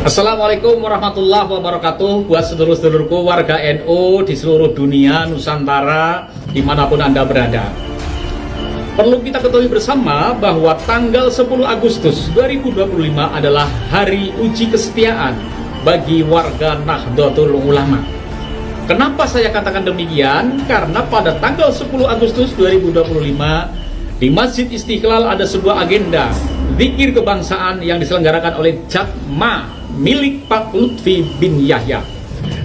Assalamualaikum warahmatullahi wabarakatuh. Buat sedulur-sedulurku warga NU di seluruh dunia Nusantara dimanapun Anda berada, perlu kita ketahui bersama bahwa tanggal 10 Agustus 2025 adalah hari uji kesetiaan bagi warga Nahdlatul Ulama. Kenapa saya katakan demikian? Karena pada tanggal 10 Agustus 2025 di Masjid Istiqlal ada sebuah agenda zikir kebangsaan yang diselenggarakan oleh Jatma milik Pak Lutfi bin Yahya.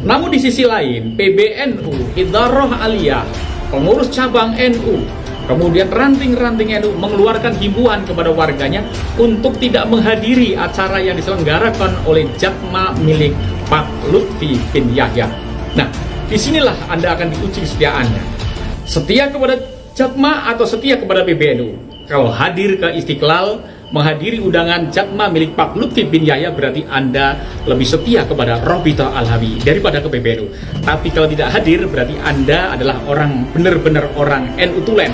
Namun di sisi lain, PBNU, Idharah Aliyah, pengurus cabang NU, kemudian ranting-ranting NU mengeluarkan himbauan kepada warganya untuk tidak menghadiri acara yang diselenggarakan oleh Jatma milik Pak Lutfi bin Yahya. Nah, disinilah Anda akan diuji kesetiaannya. Setia kepada Jatma atau setia kepada PBNU? Kalau hadir ke Istiqlal, menghadiri undangan Jatma milik Pak Lutfi bin Yahya, berarti Anda lebih setia kepada Robito Alhawi daripada ke PBNU. Tapi kalau tidak hadir, berarti Anda adalah orang benar-benar orang NU tulen,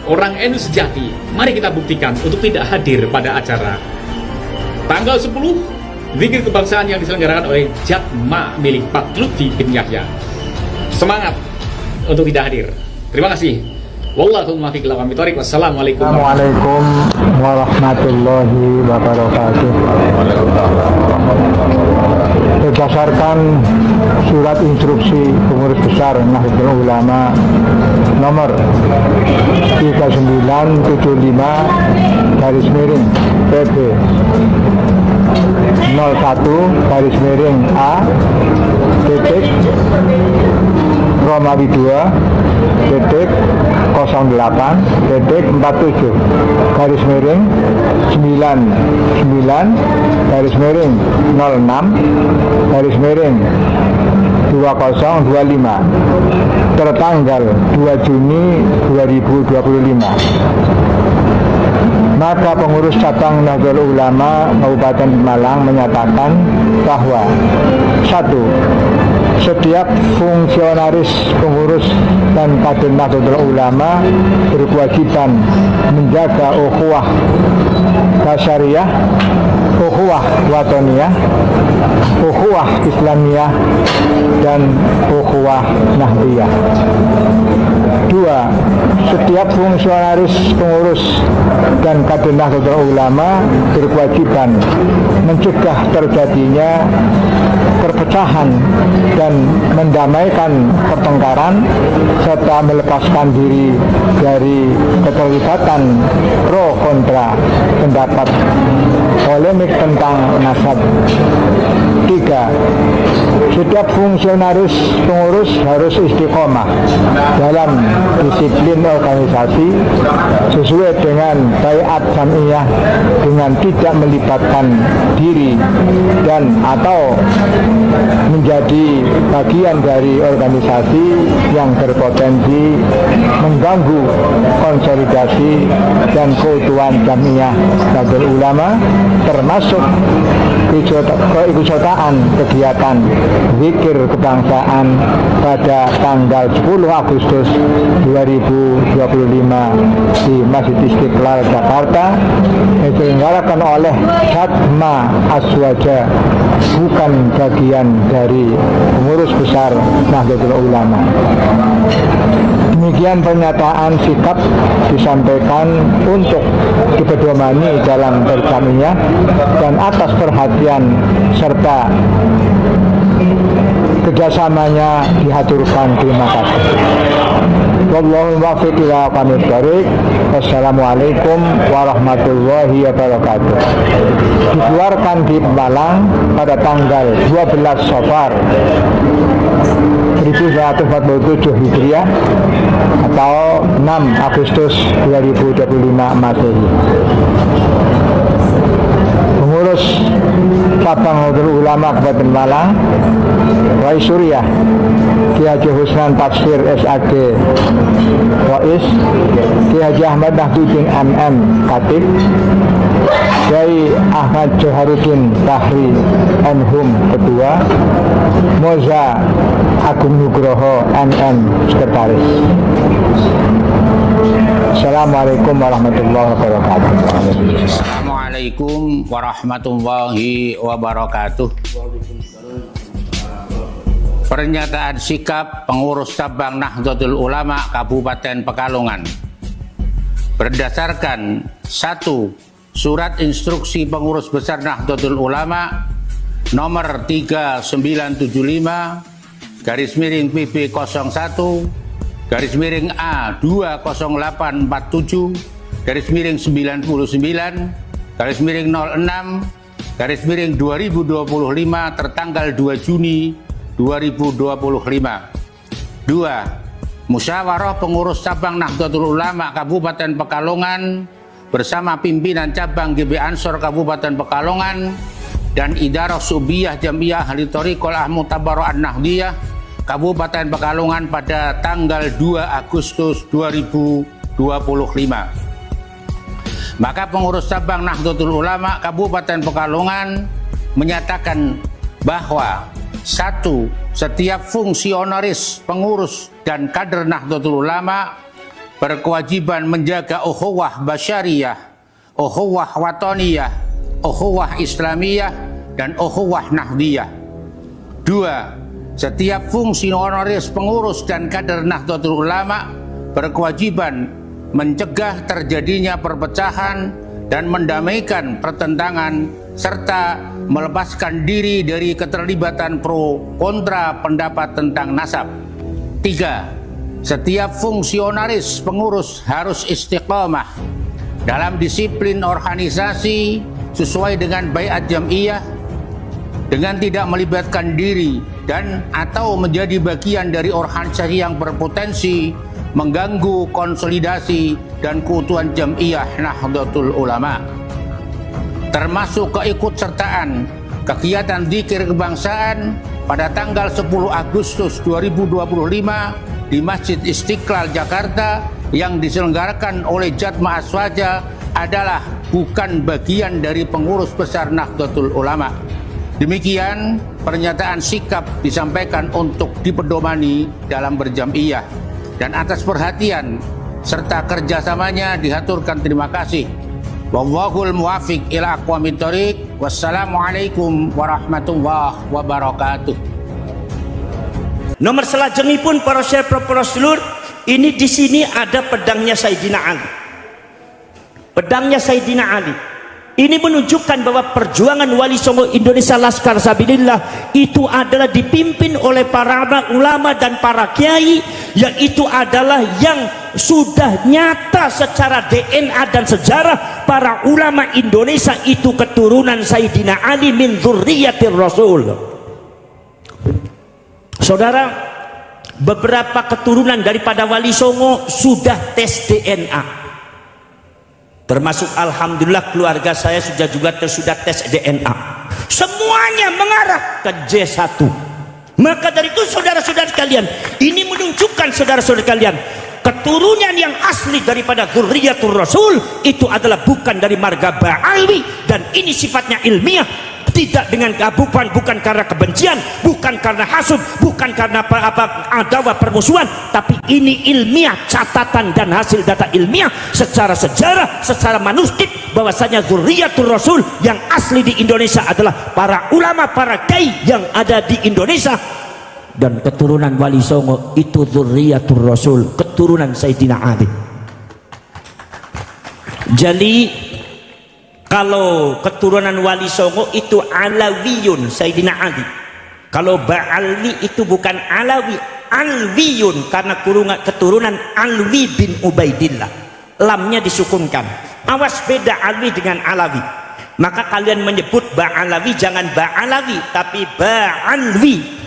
orang NU sejati. Mari kita buktikan untuk tidak hadir pada acara tanggal 10 zikir kebangsaan yang diselenggarakan oleh Jatma milik Pak Lutfi bin Yahya. Semangat untuk tidak hadir. Terima kasih. Wassalamualaikum warahmatullahi wabarakatuh. Berdasarkan surat instruksi pengurus besar Nahdlatul Ulama nomor 3975/PB 01/A titik Romawi 2 titik 08 titik 47 garis miring 99 garis miring 06 garis miring 2025 tertanggal 2 Juni 2025. Maka pengurus cabang Nahdlatul Ulama Kabupaten Malang menyatakan bahwa 1. Setiap fungsionaris, pengurus, dan kader Nahdlatul Ulama berkewajiban menjaga ukhuwah basyariyah, ukhuwah watoniyah, ukhuwah islamiyah, dan ukhuwah nahdiyah. 2. Setiap fungsionaris, pengurus, dan kader Nahdlatul Ulama berkewajiban mencegah terjadinya perpecahan dan mendamaikan pertengkaran serta melepaskan diri dari keterlibatan pro kontra pendapat polemik tentang nasab. 3. Setiap fungsionaris pengurus harus istiqomah dalam disiplin organisasi sesuai dengan baiat jamiyah dengan tidak melibatkan diri dan atau menjadi bagian dari organisasi yang berpotensi mengganggu konsolidasi dan keutuhan jamiyah Nahdlatul Ulama, termasuk keikutsertaan kegiatan zikir kebangsaan pada tanggal 10 Agustus 2025 di Masjid Istiqlal Jakarta yang diselenggarakan oleh Jatma Aswaja, bukan bagian dari pengurus besar Nahdlatul Ulama. Demikian pernyataan sikap disampaikan untuk dipedomani dalam berjamiah dan atas perhatian serta kerjasamanya dihaturkan. Terima kasih. Wallahul muwaffiq ila aqwamit thoriq. Wassalamualaikum warahmatullahi wabarakatuh. Dikeluarkan di Malang pada tanggal 12 Safar 1447 Hijriah atau 6 Agustus 2025 Masehi. Pengurus cabang Nahdlatul Ulama Kabupaten Malang, Rai Suriah, Ki Haji Husnan Tafsir SAG Rais, Ki Haji Ahmad Nahdudin MM Khatib, Kiai Ahmad Joharuddin Tahri Enhum Ketua, Moza Agung Nugroho MM Sekretaris. Assalamualaikum warahmatullahi wabarakatuh. Assalamualaikum warahmatullahi wabarakatuh. Pernyataan sikap pengurus cabang Nahdlatul Ulama Kabupaten Pekalongan. Berdasarkan 1. Surat Instruksi Pengurus Besar Nahdlatul Ulama nomor 39-PB01-BB-A20847-09-06-2025 tertanggal 2 Juni 2025. 2. Musyawarah Pengurus Cabang Nahdlatul Ulama Kabupaten Pekalongan bersama pimpinan cabang GB Ansor Kabupaten Pekalongan dan Idarah Subiyah Jamiyah Ahli Thoriqah Al-Mu'tabarah An-Nahdliyah Kabupaten Pekalongan pada tanggal 2 Agustus 2025. Maka pengurus cabang Nahdlatul Ulama Kabupaten Pekalongan menyatakan bahwa 1. Setiap fungsionaris, pengurus, dan kader Nahdlatul Ulama berkewajiban menjaga ukhuwah basyariyah, ukhuwah wataniyah, ukhuwah islamiyah, dan ukhuwah nahdliyah. 2. Setiap fungsionaris, pengurus, dan kader Nahdlatul Ulama berkewajiban mencegah terjadinya perpecahan dan mendamaikan pertentangan serta melepaskan diri dari keterlibatan pro kontra pendapat tentang nasab. 3. Setiap fungsionaris pengurus harus istiqamah dalam disiplin organisasi sesuai dengan baiat jam'iyah dengan tidak melibatkan diri dan atau menjadi bagian dari organisasi yang berpotensi mengganggu konsolidasi dan keutuhan jam'iyah Nahdlatul Ulama, termasuk keikutsertaan kegiatan zikir kebangsaan pada tanggal 10 Agustus 2025 di Masjid Istiqlal Jakarta yang diselenggarakan oleh Jatma Aswaja adalah bukan bagian dari pengurus besar Nahdlatul Ulama. Demikian pernyataan sikap disampaikan untuk dipedomani dalam berjam'iyah, dan atas perhatian serta kerjasamanya dihaturkan terima kasih. Wallahul muwafiq ila aqwamit thoriq. Wassalamualaikum warahmatullahi wabarakatuh. Nomor selajengipun para syekh para sedulur, ini di sini ada pedangnya Sayyidina Ali. Pedangnya Sayyidina Ali. Ini menunjukkan bahwa perjuangan Wali Songo Indonesia Laskar Sabilillah itu adalah dipimpin oleh para ulama dan para kiai, yaitu adalah yang sudah nyata secara DNA dan sejarah para ulama Indonesia itu keturunan Sayyidina Ali min dzurriyyatir Rasul. Saudara, beberapa keturunan daripada Wali Songo sudah tes DNA. Termasuk alhamdulillah keluarga saya sudah tes DNA. Semuanya mengarah ke J1. Maka dari itu saudara-saudara sekalian, ini menunjukkan saudara-saudara sekalian, keturunan yang asli daripada dzurriyyatur Rasul itu adalah bukan dari marga Ba'alwi, dan ini sifatnya ilmiah, tidak dengan keabukan, bukan karena kebencian, bukan karena hasud, bukan karena adawah permusuhan, tapi ini ilmiah, catatan dan hasil data ilmiah secara sejarah, secara manuskrip, bahwasanya dzurriyyatur Rasul yang asli di Indonesia adalah para ulama, para kiai yang ada di Indonesia, dan keturunan Wali Songo itu dzurriyyatur Rasul, keturunan Sayyidina Ali. Jadi kalau keturunan Wali Songo itu Alawiyun Sayyidina Ali. Kalau Ba'alwi itu bukan Alawi, Alwiyun, karena keturunan Alwi bin Ubaidillah. Lamnya disukunkan. Awas beda Alwi dengan Alawi. Maka kalian menyebut Ba'alawi jangan Ba'alawi, tapi Ba'alwi.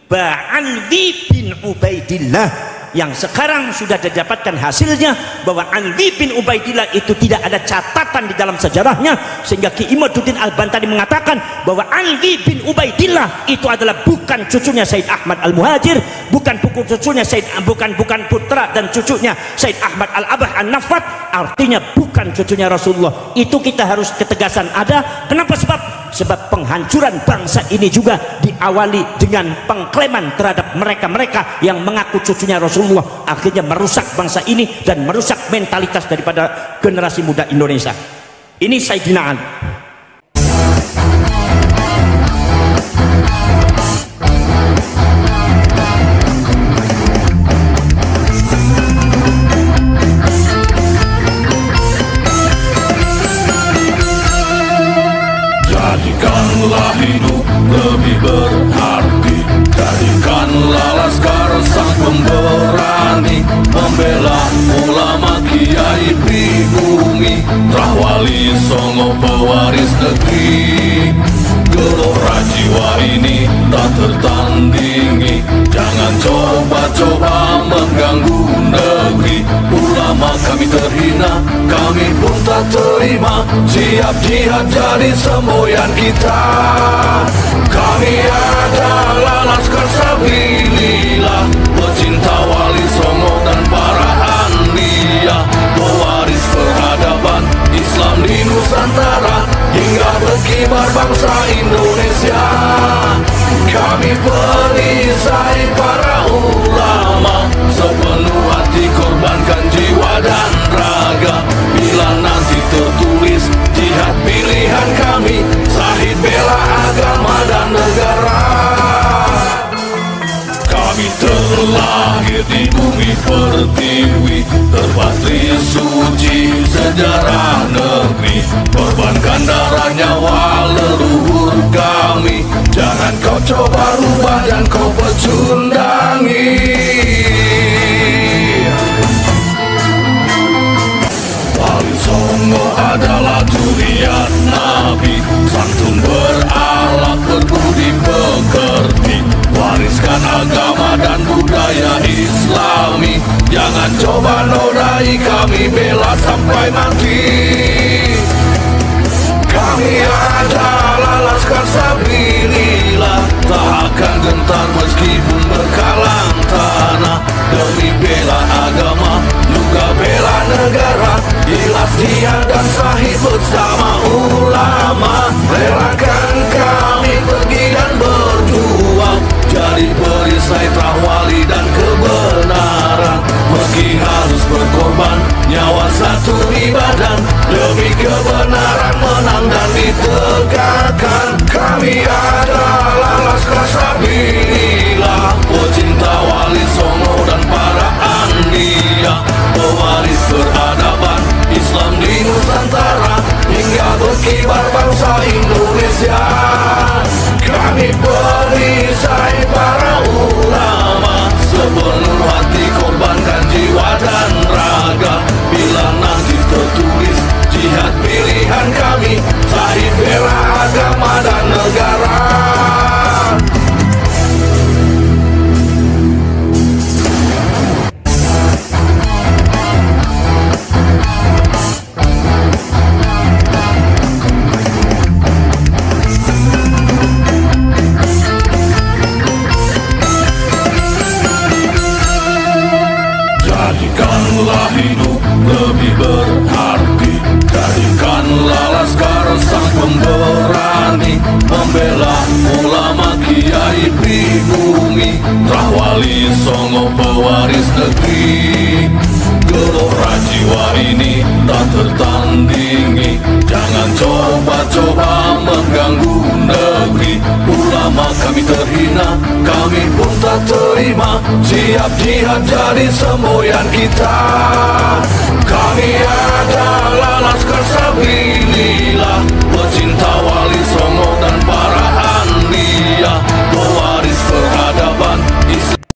Ba'alwi bin Ubaidillah, yang sekarang sudah didapatkan hasilnya bahwa Alwi bin Ubaidillah itu tidak ada catatan di dalam sejarahnya, sehingga Ki Imaduddin Al-Bantani mengatakan bahwa Alwi bin Ubaidillah itu adalah bukan cucunya Said Ahmad Al-Muhajir, bukan cucunya bukan putra dan cucunya Said Ahmad Al-Abah An-Nafat, artinya bukan cucunya Rasulullah. Itu kita harus ketegasan ada. Kenapa? Sebab penghancuran bangsa ini juga diawali dengan pengklaman terhadap mereka-mereka yang mengaku cucunya Rasulullah, akhirnya merusak bangsa ini dan merusak mentalitas daripada generasi muda Indonesia. Ini Sayyidina Ali. Jadikanlah hidup lebih berarti, jadikanlah laskar sang pemberani, membela ulama kiai pribumi, Rahwali Songo pewaris negeri. Gelora jiwa ini tak tertandingi, jangan coba-coba mengganggu negeri. Ulama kami terhina, kami pun tak terima, siap jihad jadi semboyan kita. Kami adalah laskar sabilillah, pecinta Wali Songo dan para anbiya, pewaris peradaban Islam di Nusantara hingga berkibar bangsa Indonesia. Kami perisai para ulama, sepenuh hati korbankan jiwa dan raga. Bila nanti tertulis jihad pilihan kami, Syahid bela agama dan negara. Kami terlahir di bumi pertiwi, terpatri suci sejarah negeri, korbankan darah nyawa leluhur kami. Jangan kau coba rubah dan kau pecundangi. Wali Songo adalah zuriat Nabi, santun berakhlak berbudi pekerti, wariskan agama dan budaya Islami. Jangan coba nodai kami, bela sampai mati. Kami adalah laskar sabilillah, tak akan gentar meskipun berkalang tanah, demi bela agama juga bela negara. Ikhlas jihad dan Syahid bersama ulama, relakan kami pergi dan berjuang, jadi perisai Rahwali dan kebenaran. Meski harus berkorban nyawa satu ibadah, demi kebenaran menang dan ditegakkan. Kami adalah laskar sabilillah, pecinta Wali Songo dan para anbiya, pewaris peradaban Islam di Nusantara hingga berkibar bangsa Indonesia. Kami perisai para ulama, sepenuh hati korbankan jiwa dan raga. Bila nanti tertulis jihad pilihan kami, Syahid bela agama dan negara. Jadikanlah hidup lebih berarti, jadikanlah laskar sang pemberani, membela ulama kiai pribumi, Rahwali Songo pewaris negeri. Gelora jiwa ini tak tertandingi, jangan coba-coba mengganggu negeri. Ulama kami terhina, kami pun tak terima, siap jihad jadi semboyan kita. Kami adalah laskar sabilillah, pecinta Wali